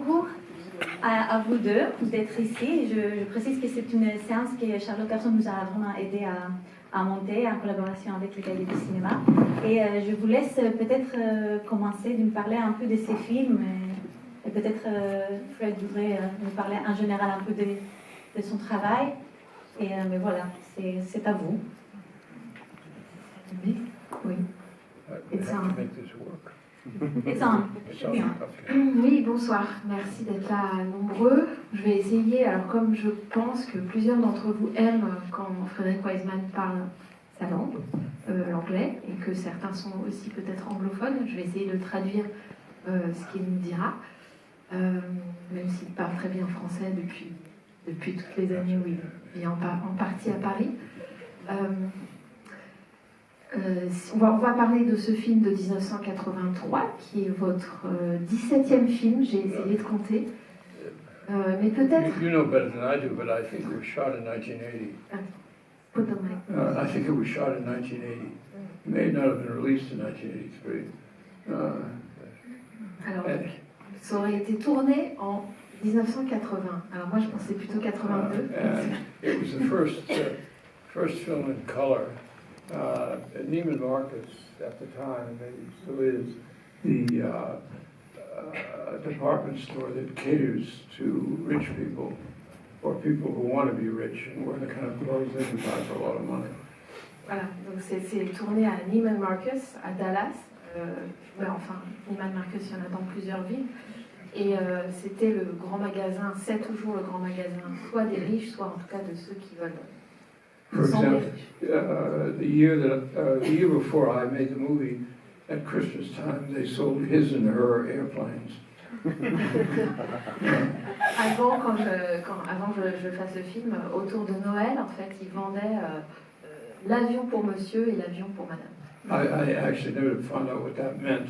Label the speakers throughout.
Speaker 1: beaucoup à vous deux d'être ici. Je précise que c'est une séance que Charlotte Carson nous a vraiment aidé à monter en collaboration avec les Cahiers du cinéma. Et je vous laisse peut-être commencer de me parler un peu de ces films. Et peut-être Fred voudrait nous parler en général un peu de son travail. Et mais voilà, c'est à vous.
Speaker 2: Oui.
Speaker 1: It's on. It's on. C'est bien.
Speaker 2: Oui, bonsoir. Merci d'être là nombreux. Je vais essayer, alors comme je pense que plusieurs d'entre vous aiment quand Frédéric Wiseman parle sa langue, l'anglais, et que certains sont aussi peut-être anglophones, je vais essayer de traduire ce qu'il nous dira, même s'il parle très bien français depuis toutes les années où il vit en partie à Paris. On va parler de ce film de 1983, qui est votre 17e film, j'ai essayé de compter. Mais peut-être...
Speaker 3: You know better than I do, but I think it was shot in 1980.
Speaker 2: Put the mic.
Speaker 3: I think it was shot in 1980. It may not have been released in 1983.
Speaker 2: Alors, ça aurait été tourné en 1980. Alors moi, je pensais plutôt 82.
Speaker 3: It was the first film in color. Neiman Marcus, at the time, maybe still is, the department store that caters to rich people or people who want to be rich and wear the kind of clothes they can buy for a lot of money.
Speaker 2: Voilà, donc c'est tourné à Neiman Marcus, à Dallas. Enfin, Neiman Marcus, il y en a dans plusieurs villes. Et c'était le grand magasin, c'est toujours le grand magasin, soit des riches, soit en tout cas de ceux qui veulent.
Speaker 3: For example, the year before I made the movie, at Christmas time, they sold his and her airplanes.
Speaker 2: Avant que je fasse le film, autour de Noël, en fait, ils vendaient l'avion pour monsieur et l'avion pour madame.
Speaker 3: I actually never found out what that meant,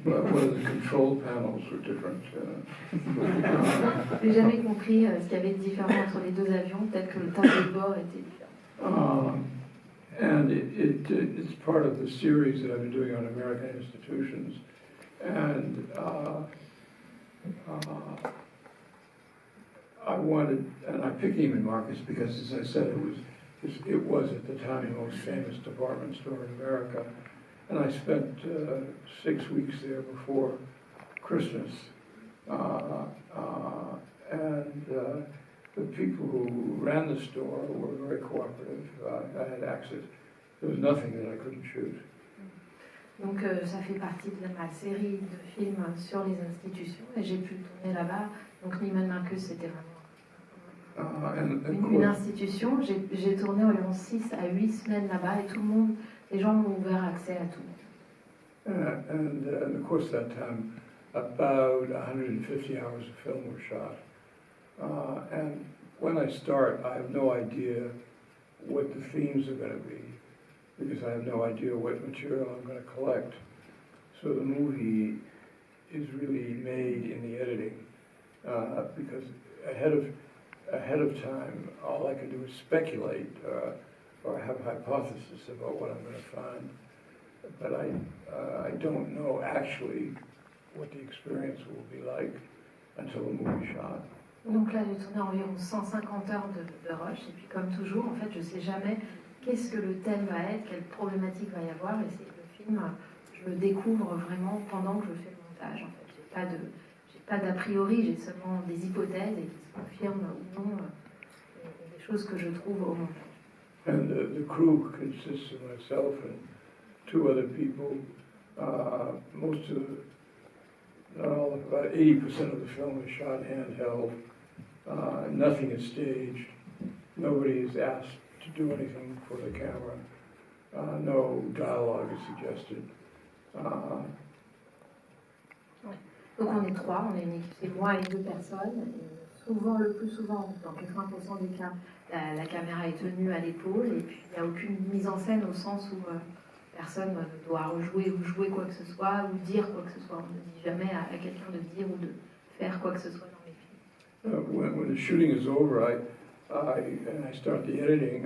Speaker 3: but whether the control panels were different.
Speaker 2: J'ai jamais compris ce qu'il y avait de différent entre les deux avions, peut-être que le tableau de bord était différent.
Speaker 3: And it's part of the series that I've been doing on American institutions. And I picked Neiman Marcus because, as I said, it was at the time the most famous department store in America. And I spent 6 weeks there before Christmas. The people who ran the store were very cooperative. I had access. There was nothing that I couldn't shoot.
Speaker 2: Donc ça fait partie de ma série de films sur les institutions et j'ai pu tourner là-bas. Donc Neiman Marcus, c'était vraiment une institution. J'ai tourné environ 6 à 8 semaines là-bas et tout le monde, les gens m'ont ouvert accès à tout.
Speaker 3: And of course that time about 150 hours of film were shot. And when I start, I have no idea what the themes are going to be, because I have no idea what material I'm going to collect. So the movie is really made in the editing, because ahead of time, all I can do is speculate or have a hypothesis about what I'm going to find. But I don't know actually what the experience will be like until the movie shot.
Speaker 2: Donc là, j'ai tourné environ 150 heures de rush, et puis comme toujours, en fait, je ne sais jamais qu'est-ce que le thème va être, quelle problématique va y avoir, et c'est que le film, je le découvre vraiment pendant que je fais le montage. En fait, j'ai pas d'a priori, j'ai seulement des hypothèses et qui se confirment ou non des choses que je trouve au montage.
Speaker 3: And the crew consists of myself and 2 other people. About 80% of the film is shot handheld. Nothing is staged. Nobody is asked to do anything for the camera. No dialogue is suggested.
Speaker 2: Donc on est 3, on est une équipe, c'est moi et 2 personnes. Et le plus souvent, dans 80% des cas, la caméra est tenue à l'épaule et puis il n'y a aucune mise en scène au sens où personne ne doit rejouer ou jouer quoi que ce soit ou dire quoi que ce soit. On ne dit jamais à quelqu'un de dire ou de faire quoi que ce soit dans les films.
Speaker 3: When the shooting is over, and I start the editing,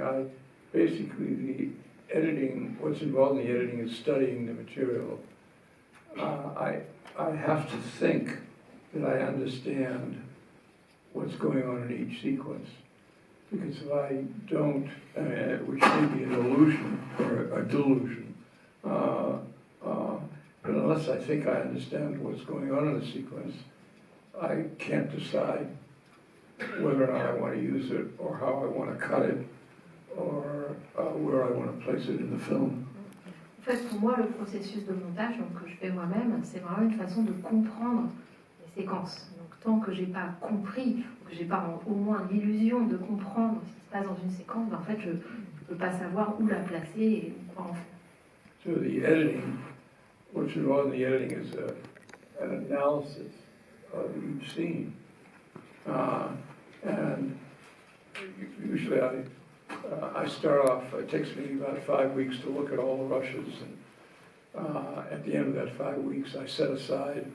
Speaker 3: what's involved in the editing is studying the material. I have to think that I understand what's going on in each sequence. Because if I don't, which may be an illusion or a delusion, but unless I think I understand what's going on in the sequence, I can't decide whether or not I want to use it, or how I want to cut it, or where I want to place it in the film.
Speaker 2: En fait, pour moi, le processus de montage, donc, que je fais moi-même, c'est vraiment une façon de comprendre les séquences. Donc, tant que j'ai pas compris, ou que j'ai pas au moins l'illusion de comprendre ce qui se passe dans une séquence, ben, en fait, je ne peux pas savoir où la placer et quoi en faire.
Speaker 3: So the editing, what's involved in the editing is an analysis of each scene. And usually I start off, it takes me about 5 weeks to look at all the rushes, and at the end of that 5 weeks I set aside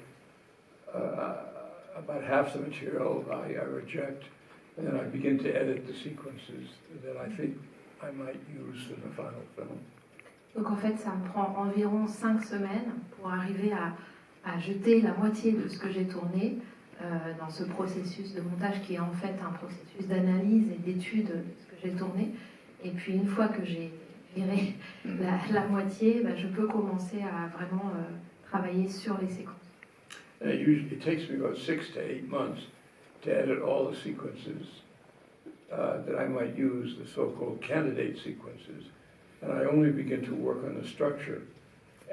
Speaker 3: about half the material I reject, and then I begin to edit the sequences that I think I might use in the final film.
Speaker 2: Donc en fait, ça me prend environ 5 semaines pour arriver à jeter la moitié de ce que j'ai tourné dans ce processus de montage qui est en fait un processus d'analyse et d'étude de ce que j'ai tourné. Et puis une fois que j'ai viré la moitié, je peux commencer à vraiment travailler sur les séquences.
Speaker 3: And it takes me about 6 to 8 months to edit all the sequences that I might use, the so-called candidate sequences. And I only begin to work on the structure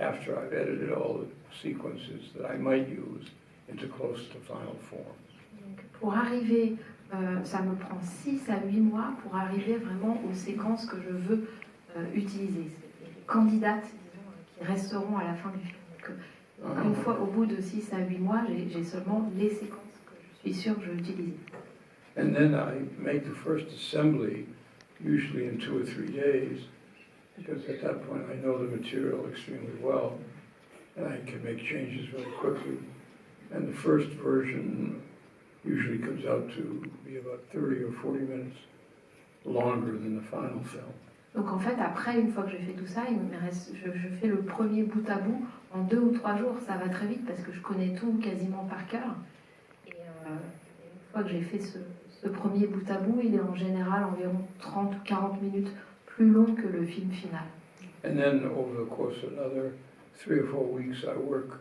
Speaker 3: after I've edited all the sequences that I might use into close to final form.
Speaker 2: Donc, pour arriver, ça me prend 6 à 8 mois pour arriver vraiment aux séquences que je veux utiliser. C'est les candidates, disons, qui resteront à la fin du film. Donc, une fois au bout de 6 à 8 mois, j'ai seulement les séquences que je suis sûre que je vais utiliser.
Speaker 3: And then I make the first assembly, usually in 2 or 3 days, because at that point I know the material extremely well, and I can make changes very quickly. And the first version usually comes out to be about 30 or 40 minutes longer than the final film.
Speaker 2: Donc en fait, après, une fois que j'ai fait tout ça, je fais le premier bout à bout en 2 ou 3 jours. Ça va très vite parce que je connais tout quasiment par cœur. Et une fois que j'ai fait ce premier bout à bout, il est en général environ 30 ou 40 minutes plus long que le film final.
Speaker 3: And then over the course of another 3 or 4 weeks, I work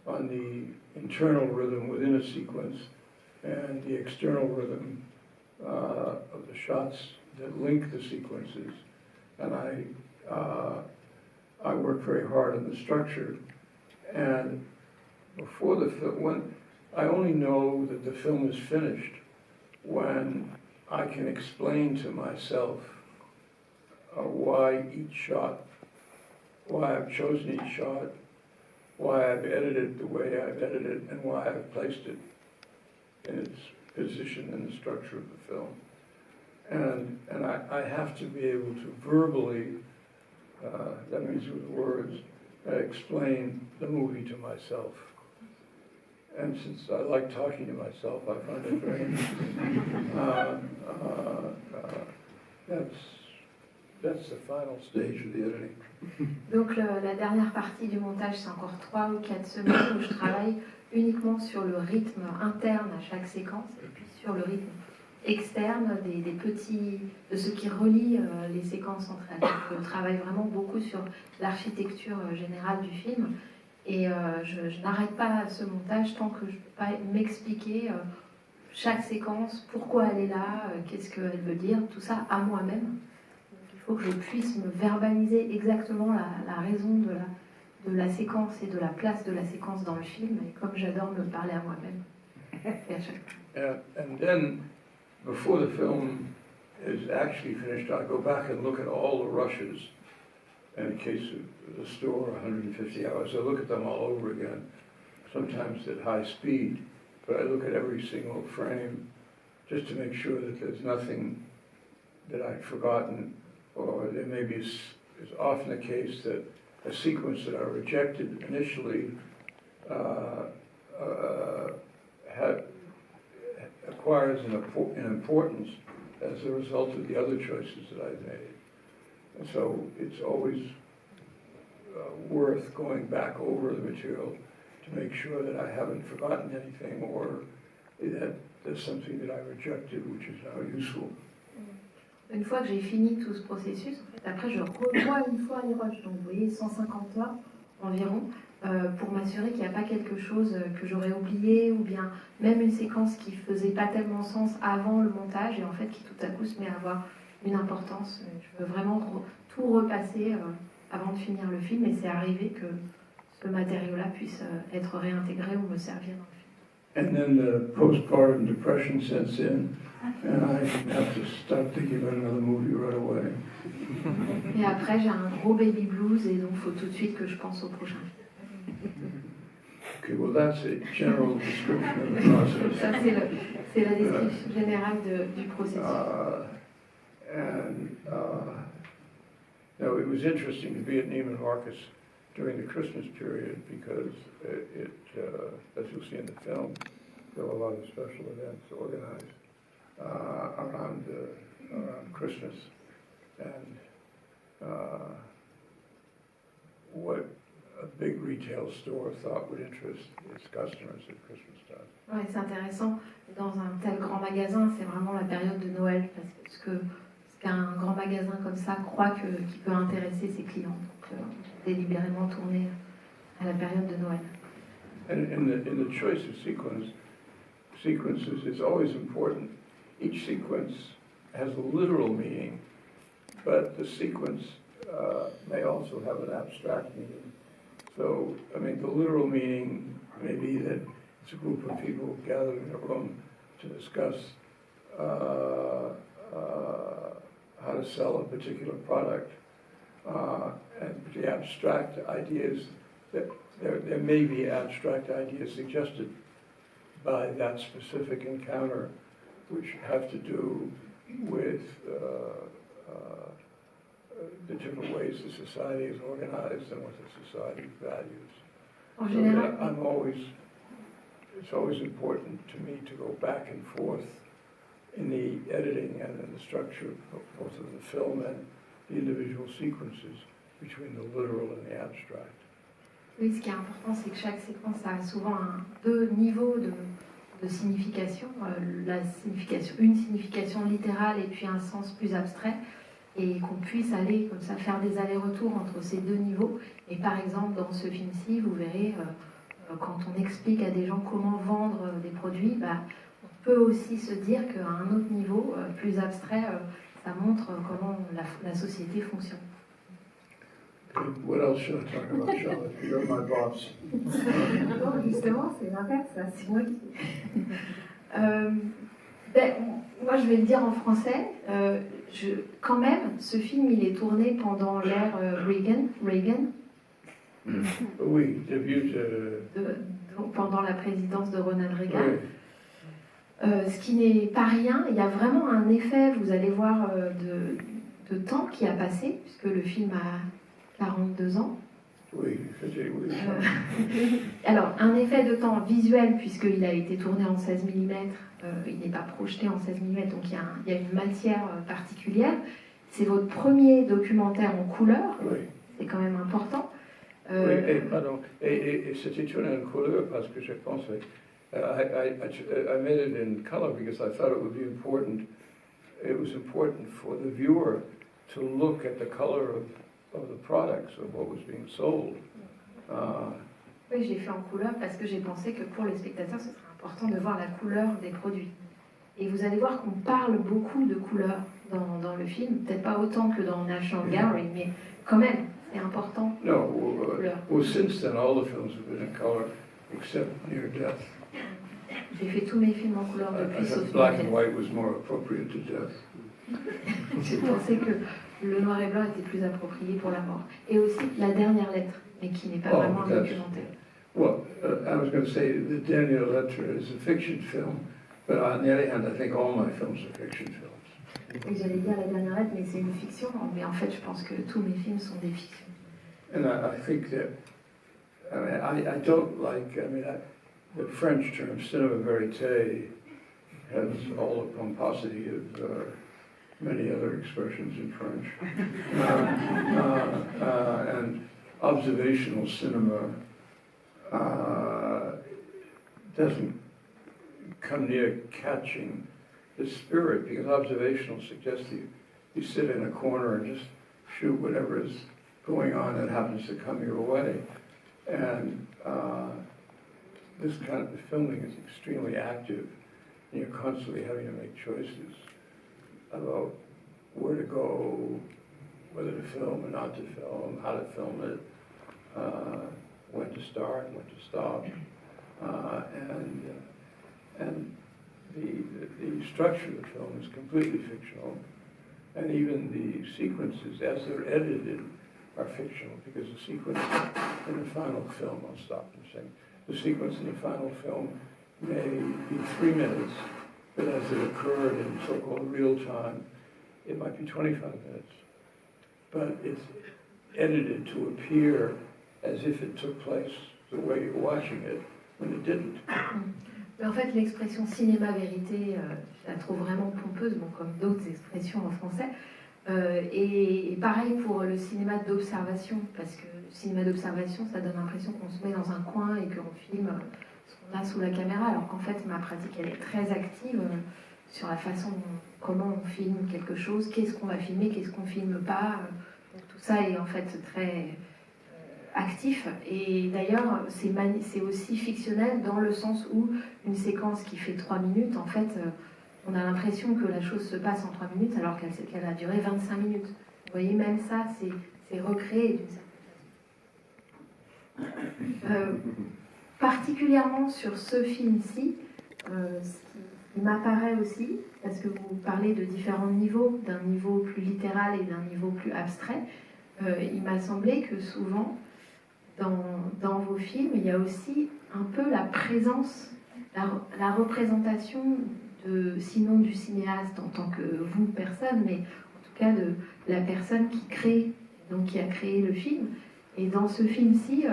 Speaker 3: on the internal rhythm within a sequence and the external rhythm of the shots that link the sequences. And I work very hard on the structure. And before the film, when I only know that the film is finished when I can explain to myself why each shot, why I've chosen each shot, why I've edited the way I've edited, and why I've placed it in its position in the structure of the film. And I have to be able to verbally, that means with words, explain the movie to myself. And since I like talking to myself, I find it very interesting. That's the final stage of the editing.
Speaker 2: Donc la dernière partie du montage, c'est encore 3 ou 4 semaines où je travaille uniquement sur le rythme interne à chaque séquence et puis sur le rythme externe de ce qui relie les séquences entre elles. Donc, je travaille vraiment beaucoup sur l'architecture générale du film et je n'arrête pas ce montage tant que je ne peux pas m'expliquer chaque séquence, pourquoi elle est là, qu'est-ce qu'elle veut dire, tout ça à moi-même. Il faut que je puisse me verbaliser exactement la raison de la séquence et de la place de la séquence dans le film, et comme j'adore me parler à moi-même. Et à chaque fois.
Speaker 3: And then, before the film is actually finished, I go back and look at all the rushes. In the case of the store, 150 hours, I look at them all over again, sometimes at high speed, but I look at every single frame just to make sure that there's nothing that I've forgotten, or there may be, is often the case that a sequence that I rejected initially acquires an importance as a result of the other choices that I've made. And so it's always worth going back over the material to make sure that I haven't forgotten anything or that there's something that I rejected which is now useful.
Speaker 2: Une fois que j'ai fini tout ce processus, en fait, après je revois une fois les rushs, donc vous voyez 150 heures environ, pour m'assurer qu'il n'y a pas quelque chose que j'aurais oublié ou bien même une séquence qui faisait pas tellement sens avant le montage et en fait qui tout à coup se met à avoir une importance. Je veux vraiment tout repasser avant de finir le film et c'est arrivé que ce matériau-là puisse être réintégré ou me servir dans le film.
Speaker 3: And then the postpartum depression sets in, and I have to start thinking about another movie right away.
Speaker 2: Et après, j'ai un gros baby blues et donc il faut tout de suite que je pense au prochain.
Speaker 3: Okay, well, that's a general description of the process.
Speaker 2: Ça, c'est la description générale du processus.
Speaker 3: Now, it was interesting to be at Neiman Marcus during the Christmas period because as you'll see in the film, there were a lot of special events organized around Christmas. And what a big retail store thought would interest its customers at Christmas time.
Speaker 2: Ouais, c'est intéressant. Dans un tel grand magasin, c'est vraiment la période de Noël parce que ce qu'un grand magasin comme ça croit qu'il peut intéresser ses clients. Donc, délibérément tourné à la période de Noël.
Speaker 3: And in the choice of sequences, it's always important. Each sequence has a literal meaning, but the sequence may also have an abstract meaning. So, I mean, the literal meaning may be that it's a group of people gathered in a room to discuss how to sell a particular product. And the abstract ideas, that there may be abstract ideas suggested by that specific encounter, which have to do with the different ways the society is organized and what the society values.
Speaker 2: En général,
Speaker 3: It's always important to me to go back and forth in the editing and in the structure of both of the film and the individual sequences between the literal and the abstract.
Speaker 2: oui, ce qui est important, c'est que chaque séquence a souvent deux niveaux de signification, une signification littérale et puis un sens plus abstrait, et qu'on puisse aller comme ça faire des allers-retours entre ces deux niveaux. Et par exemple, dans ce film-ci, vous verrez, quand on explique à des gens comment vendre des produits, on peut aussi se dire qu'à un autre niveau, plus abstrait, ça montre comment la société fonctionne.
Speaker 3: What else should I talk about, Charlotte? You're my boss.
Speaker 2: Non, justement, c'est l'inverse, c'est moi qui... moi, je vais le dire en français. Quand même, ce film, il est tourné pendant l'ère Reagan.
Speaker 3: Oui, début
Speaker 2: pendant la présidence de Ronald Reagan.
Speaker 3: Oui.
Speaker 2: Ce qui n'est pas rien. Il y a vraiment un effet, vous allez voir, de temps qui a passé, puisque le film a 42 ans.
Speaker 3: Oui, oui.
Speaker 2: Alors, un effet de temps visuel, puisqu'il a été tourné en 16 mm, il n'est pas projeté en 16 mm, donc il y a une matière particulière. C'est votre premier documentaire en couleur,
Speaker 3: Oui.
Speaker 2: C'est quand même important.
Speaker 3: Oui, pardon. Et c'était tourné en couleur parce que je pensais, I made it in color because I thought it would be important. It was important for the viewer to look at the color of the products, of what was being sold.
Speaker 2: Oui, j'ai fait en couleur parce que j'ai pensé que pour les spectateurs, ce serait important de voir la couleur des produits. Et vous allez voir qu'on parle beaucoup de couleurs dans le film, peut-être pas autant que dans National Gallery, mais quand même, c'est important.
Speaker 3: No, well, since then, all the films have been in color, except Near Death.
Speaker 2: J'ai fait tous mes films en couleur depuis, sauf
Speaker 3: Black
Speaker 2: Near
Speaker 3: and
Speaker 2: Death.
Speaker 3: white was more appropriate to death.
Speaker 2: J'ai pensé que le noir et blanc était plus approprié pour la mort. Et aussi La Dernière Lettre, mais qui n'est pas vraiment un documentaire.
Speaker 3: Well, I was going to say The Dernière Lettre is a fiction film, but on the other hand, I think all my films are fiction films.
Speaker 2: Et j'allais dire La Dernière Lettre, mais c'est une fiction, mais en fait, je pense que tous mes films sont des fictions.
Speaker 3: And I think that, I don't like, the French term cinéma vérité has all the pomposity of many other expressions in French. And observational cinema doesn't come near catching the spirit, because observational suggests you sit in a corner and just shoot whatever is going on that happens to come your way. And this kind of filming is extremely active, and you're constantly having to make choices about where to go, whether to film or not to film, how to film it, when to start, when to stop, and the structure of the film is completely fictional, and even the sequences, as they're edited, are fictional, because the sequence in the final film, I'll stop and say, the sequence in the final film may be 3 minutes, but as it occurred in so-called real time, it might be 25 minutes. But it's edited to appear as if it took place the way you're watching it, when it didn't.
Speaker 2: Mais en fait, l'expression cinéma-vérité, je la trouve vraiment pompeuse, bon, comme d'autres expressions en français. Et pareil pour le cinéma d'observation, parce que le cinéma d'observation, ça donne l'impression qu'on se met dans un coin et qu'on filme ce qu'on a sous la caméra, alors qu'en fait, ma pratique, elle est très active sur la façon comment on filme quelque chose, qu'est-ce qu'on va filmer, qu'est-ce qu'on filme pas. Donc, tout ça est en fait très actif. Et d'ailleurs, c'est aussi fictionnel dans le sens où une séquence qui fait 3 minutes, en fait, on a l'impression que la chose se passe en 3 minutes alors qu'elle a duré 25 minutes. Vous voyez, même ça, c'est recréé d'une certaine façon. Particulièrement sur ce film-ci, ce qui m'apparaît aussi, parce que vous parlez de différents niveaux, d'un niveau plus littéral et d'un niveau plus abstrait, il m'a semblé que souvent, dans vos films, il y a aussi un peu la présence, la représentation sinon du cinéaste en tant que vous, personne, mais en tout cas de la personne qui crée, donc qui a créé le film. Et dans ce film-ci,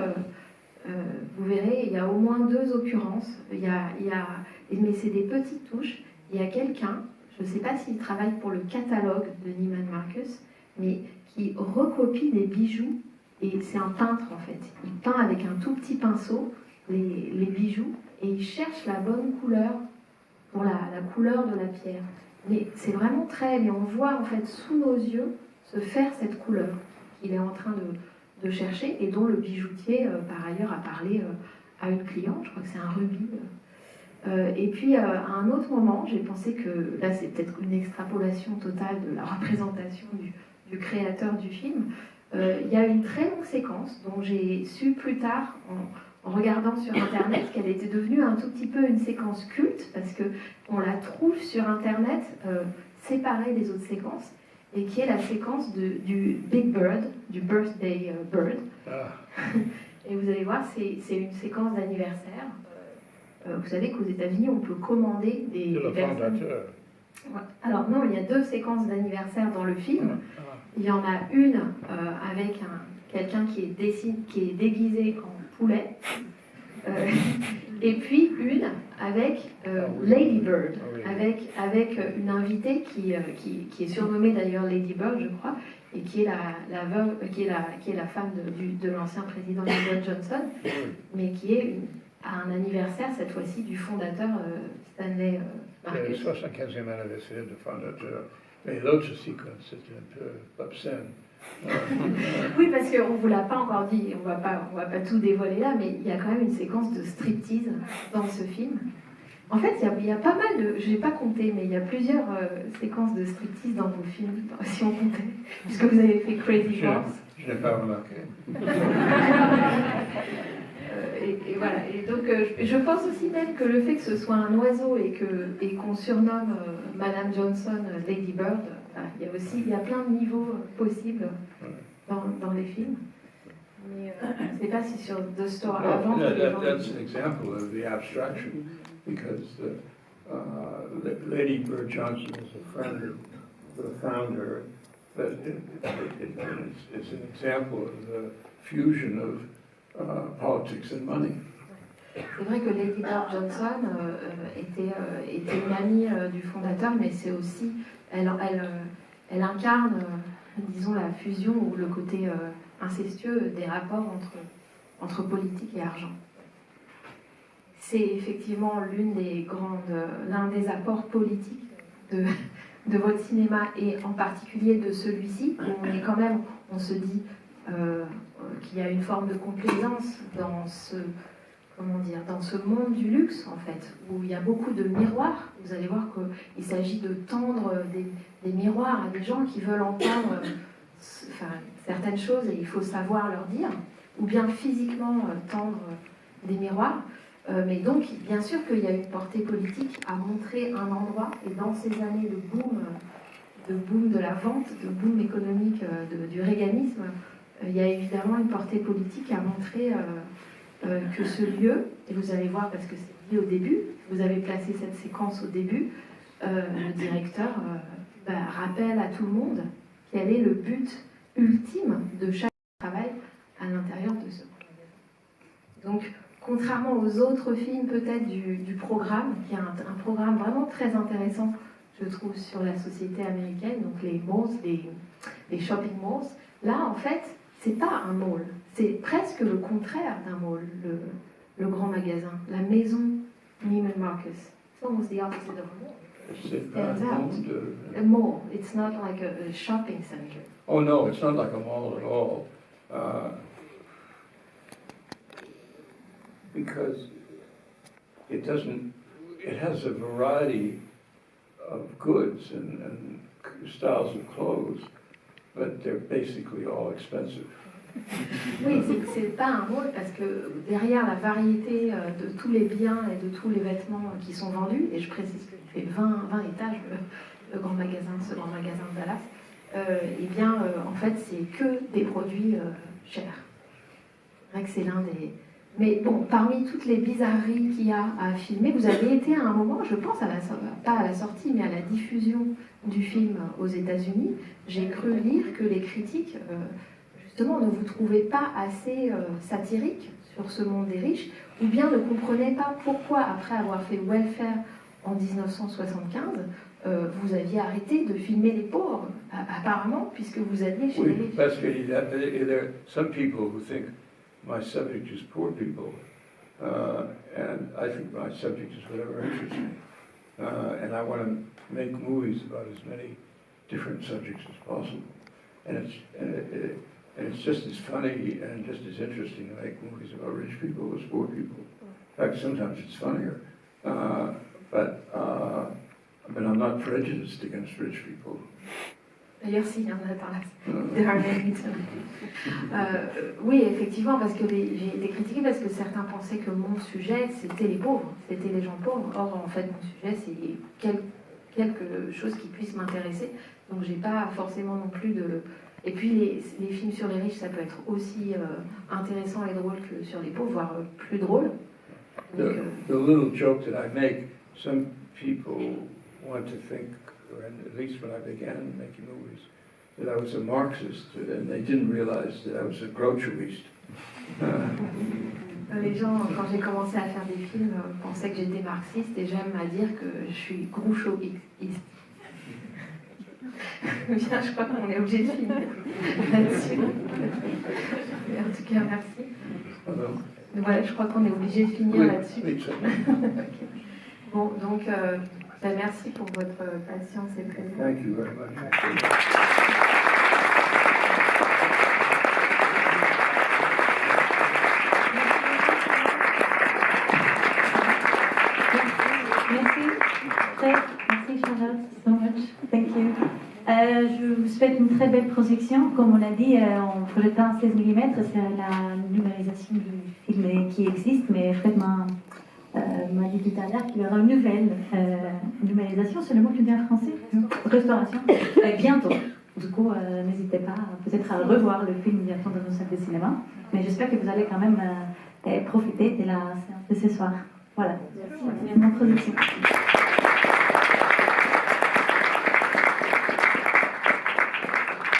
Speaker 2: vous verrez, il y a au moins 2 occurrences. Mais c'est des petites touches. Il y a quelqu'un, je ne sais pas s'il travaille pour le catalogue de Neiman Marcus, mais qui recopie des bijoux. Et c'est un peintre en fait. Il peint avec un tout petit pinceau les bijoux et il cherche la bonne couleur pour la couleur de la pierre. Mais c'est vraiment mais on voit en fait sous nos yeux se faire cette couleur qu'il est en train de chercher et dont le bijoutier par ailleurs a parlé à une cliente, je crois que c'est un rubis. Et puis à un autre moment, j'ai pensé que là c'est peut-être une extrapolation totale de la représentation du créateur du film. Il y a une très longue séquence dont j'ai su plus tard en regardant sur internet qu'elle était devenue un tout petit peu une séquence culte parce qu'on la trouve sur internet séparée des autres séquences et qui est la séquence du Big Bird, du Birthday Bird. Et vous allez voir, c'est une séquence d'anniversaire. Vous savez qu'aux États-Unis, on peut commander des personnes. Alors non, il y a 2 séquences d'anniversaire dans le film. Il y en a une avec quelqu'un qui est déguisé en poulet, et puis une avec Lady Bird, avec une invitée qui est surnommée d'ailleurs Lady Bird, je crois, et qui est la femme de l'ancien président Lyndon Johnson, mais qui est à un anniversaire cette fois-ci du fondateur Stanley Marcus.
Speaker 3: Le 75e anniversaire du fondateur. Mais l'autre séquence, c'était un peu obscène.
Speaker 2: Oui, parce qu'on ne vous l'a pas encore dit, on va pas tout dévoiler là, mais il y a quand même une séquence de striptease dans ce film. En fait, il y a pas mal de... Je n'ai pas compté, mais il y a plusieurs séquences de striptease dans vos films, si on comptait, puisque vous avez fait Crazy Horse.
Speaker 3: Je n'ai pas remarqué.
Speaker 2: Et voilà. Et donc, je pense aussi même que le fait que ce soit un oiseau et qu'on surnomme Madame Johnson Lady Bird, il y a plein de niveaux possibles dans les films. Mais je ne sais pas si sur The Store avant...
Speaker 3: That's an example of the abstraction, because Lady Bird Johnson is a friend of the founder, but it's an example of the fusion of politics and money.
Speaker 2: C'est vrai que Lady Bird Johnson était une amie du fondateur, mais c'est aussi, elle incarne, disons, la fusion ou le côté incestueux des rapports entre politique et argent. c'est effectivement l'un des apports politiques de votre cinéma et en particulier de celui-ci, où on se dit qu'il y a une forme de complaisance dans ce monde du luxe, en fait, où il y a beaucoup de miroirs. Vous allez voir qu'il s'agit de tendre des miroirs à des gens qui veulent entendre certaines choses et il faut savoir leur dire, ou bien physiquement tendre des miroirs. Mais donc, bien sûr qu'il y a une portée politique à montrer un endroit, et dans ces années de boom de la vente, de boom économique, du réganisme, il y a évidemment une portée politique à montrer que ce lieu, et vous allez voir parce que c'est dit au début, vous avez placé cette séquence au début, le directeur rappelle à tout le monde quel est le but ultime de chaque travail à l'intérieur de ce projet. Donc, contrairement aux autres films peut-être du programme, qui est un programme vraiment très intéressant, je trouve, sur la société américaine, donc les malls, les shopping malls, là, en fait, c'est pas un mall, c'est presque le contraire d'un mall, le grand magasin, la maison Neiman Marcus. It's almost the opposite of a mall.
Speaker 3: C'est pas
Speaker 2: A mall, it's not like a shopping center.
Speaker 3: Oh no, it's not like a mall at all. Because it has a variety of goods and styles of clothes, but they're basically all expensive.
Speaker 2: Oui, c'est pas un mall parce que derrière la variété de tous les biens et de tous les vêtements qui sont vendus, et je précise qu'il fait 20 étages ce grand magasin de Dallas, en fait c'est que des produits chers. C'est vrai que c'est l'un des... Mais bon, parmi toutes les bizarreries qu'il y a à filmer, vous avez été à un moment, je pense, pas à la sortie, mais à la diffusion du film aux États-Unis. J'ai cru lire que les critiques, justement, ne vous trouvaient pas assez satiriques sur ce monde des riches, ou bien ne comprenaient pas pourquoi, après avoir fait Welfare en 1975, vous aviez arrêté de filmer les pauvres, apparemment, puisque vous alliez chez les riches.
Speaker 3: Parce que there are some people who think my subject is poor people, and I think my subject is whatever interests me. And I want to make movies about as many different subjects as possible. And it's just as funny and just as interesting to make movies about rich people as poor people. In fact, sometimes it's funnier. But I'm not prejudiced against rich people.
Speaker 2: D'ailleurs, si, il y en a par là. Oui, effectivement, parce que j'ai été critiquée parce que certains pensaient que mon sujet, c'était les pauvres, c'était les gens pauvres. Or, en fait, mon sujet, c'est quelque chose qui puisse m'intéresser. Donc, j'ai pas forcément non plus de... Et puis, les films sur les riches, ça peut être aussi intéressant et drôle que sur les pauvres, voire plus drôle. Donc,
Speaker 3: the little joke that I make, some people want to think, or at least when I began making movies, that I was a Marxist, and they didn't realize that I was a groceryist.
Speaker 2: Les gens, quand j'ai commencé à faire des films, pensaient que j'étais marxiste, et j'aime à dire que je suis grouchoïste. Bien, je crois qu'on est obligé de finir là-dessus. En tout cas, merci. Voilà, je crois qu'on est obligé de finir là-dessus.
Speaker 3: Oui,
Speaker 2: okay. Bon, donc, merci pour votre patience et présence.
Speaker 3: Thank you very much.
Speaker 1: Merci Charlotte, so much. Thank you. Je vous souhaite une très belle projection. Comme on l'a dit, on projette en 16 mm, c'est la numérisation du film qui existe, mais Fred m'a dit tout à l'heure qu'il y aura une nouvelle numérisation, c'est le mot qui vient en français, restauration, bientôt. Du coup, n'hésitez pas peut-être à revoir le film bientôt dans nos salles de cinéma, mais j'espère que vous allez quand même profiter de la séance de ce soir. Voilà, c'est mon projection.